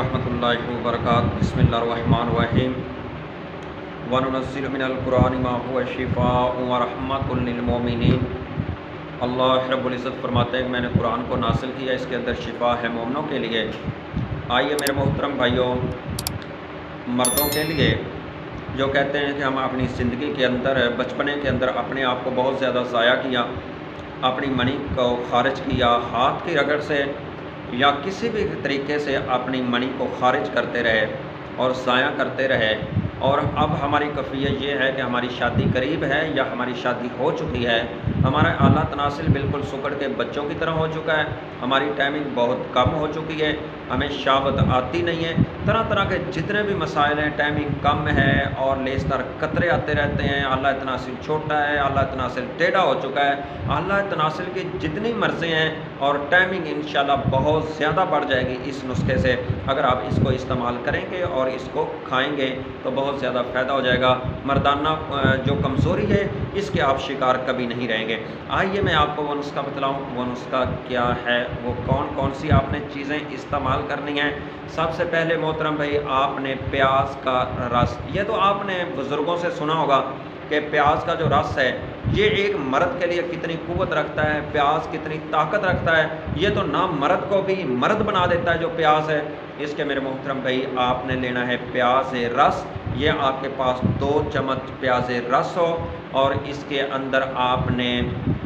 वरहमतुल्लाहि वबरकातुहू। बिस्मिल्लाहिर्रहमानिर्रहीम। वनुनज़्ज़िलु मिनल कुरानि मा हुवा शिफ़ाउन व रहमतुल लिल मोमिनीन। अल्लाह रब्बुल इज़्ज़त फरमाते हैं कि मैंने कुरान को नासिल किया, इसके अंदर शिफा है मोमिनों के लिए। आइए मेरे मोहतरम भाइयों, मर्दों के लिए जो कहते हैं कि हम अपनी ज़िंदगी के अंदर बचपने के अंदर अपने आप को बहुत ज़्यादा ज़ाया किया, अपनी मनी को खारिज किया, हाथ की रगड़ से या किसी भी तरीके से अपनी मनी को खारिज करते रहे और ज़ाया करते रहे, और अब हमारी कैफियत ये है कि हमारी शादी करीब है या हमारी शादी हो चुकी है, हमारा आला तनासिल बिल्कुल सुकड़ के बच्चों की तरह हो चुका है, हमारी टाइमिंग बहुत कम हो चुकी है, हमें शावत आती नहीं है, तरह तरह के जितने भी मसाइल हैं, टाइमिंग कम है और लेसदार कतरे आते रहते हैं, आला तनासिल छोटा है, आला तनासिल टेढ़ा हो चुका है। आला तनासिल की जितनी मर्ज़ी हैं और टाइमिंग इंशाल्लाह बहुत ज़्यादा बढ़ जाएगी इस नुस्खे से। अगर आप इसको इस्तेमाल करेंगे और इसको खाएंगे तो बहुत ज़्यादा फ़ायदा हो जाएगा। मर्दाना जो कमज़ोरी है इसके आप शिकार कभी नहीं रहेंगे। आइए मैं आपको वो नुस्खा बतलाऊँ, वो नुस्खा क्या है, वो कौन कौन सी आपने चीज़ें इस्तेमाल करनी हैं। सबसे पहले मोहतरम भाई, आपने प्याज का रस, ये तो आपने बुज़ुर्गों से सुना होगा कि प्याज का जो रस है ये एक मर्द के लिए कितनी कुव्वत रखता है, प्याज कितनी ताकत रखता है, ये तो ना मर्द को भी मर्द बना देता है जो प्याज है। इसके मेरे मोहतरम भाई, आपने लेना है प्याज रस। ये आपके पास 2 चम्मच प्याज रस हो और इसके अंदर आपने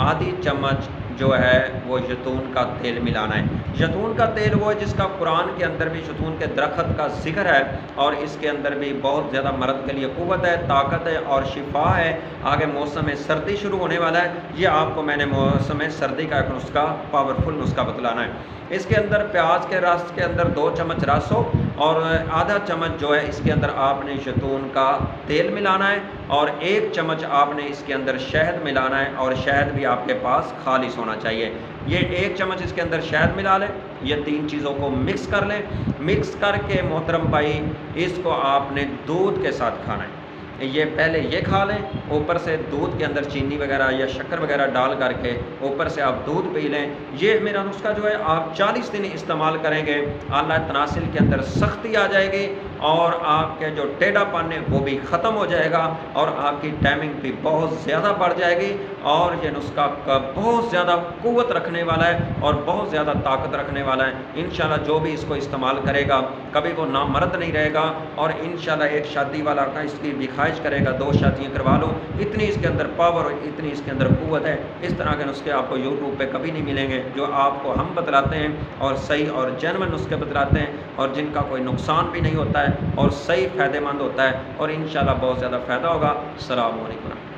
आधी चम्मच जो है वो जैतून का तेल मिलाना है। जैतून का तेल वो है जिसका कुरान के अंदर भी जैतून के दरख्त का जिक्र है और इसके अंदर भी बहुत ज़्यादा मर्द के लिए कुव्वत है, ताकत है और शिफा है। आगे मौसम सर्दी शुरू होने वाला है, ये आपको मैंने मौसम सर्दी का एक नुस्खा, पावरफुल नुस्खा बतलाना है। इसके अंदर प्याज के रस के अंदर 2 चम्मच रस हो और आधा चम्मच जो है इसके अंदर आपने जैतून का तेल मिलाना है और 1 चम्मच आपने इसके अंदर शहद मिलाना है और शहद भी आपके पास खालिस होना चाहिए। ये 1 चम्मच इसके अंदर शहद मिला लें, ये 3 चीज़ों को मिक्स कर लें। मिक्स करके मोहतरम भाई इसको आपने दूध के साथ खाना है। ये पहले ये खा लें, ऊपर से दूध के अंदर चीनी वगैरह या शक्कर वगैरह डाल करके ऊपर से आप दूध पी लें। ये मेरा नुस्खा जो है आप 40 दिन इस्तेमाल करेंगे, आला तनासिल के अंदर सख्ती आ जाएगी और आपके जो टेढ़ापन है वो भी ख़त्म हो जाएगा और आपकी टाइमिंग भी बहुत ज़्यादा बढ़ जाएगी। और ये नुस्खा का बहुत ज़्यादा कुव्वत रखने वाला है और बहुत ज़्यादा ताकत रखने वाला है। इंशाल्लाह जो भी इसको इस्तेमाल करेगा कभी वो नामर्द नहीं रहेगा और इंशाल्लाह एक शादी वाला का इसकी दिखाइश करेगा, 2 शादियाँ करवा लो, इतनी इसके अंदर पावर और इतनी इसके अंदर कुव्वत है। इस तरह के नुस्खे आपको यूट्यूब पे कभी नहीं मिलेंगे जो आपको हम बतलाते हैं और सही और जेन्युइन नुस्खे बतलाते हैं और जिनका कोई नुकसान भी नहीं होता है और सही फ़ायदेमंद होता है और इंशाल्लाह बहुत ज़्यादा फ़ायदा होगा। अस्सलामु अलैकुम।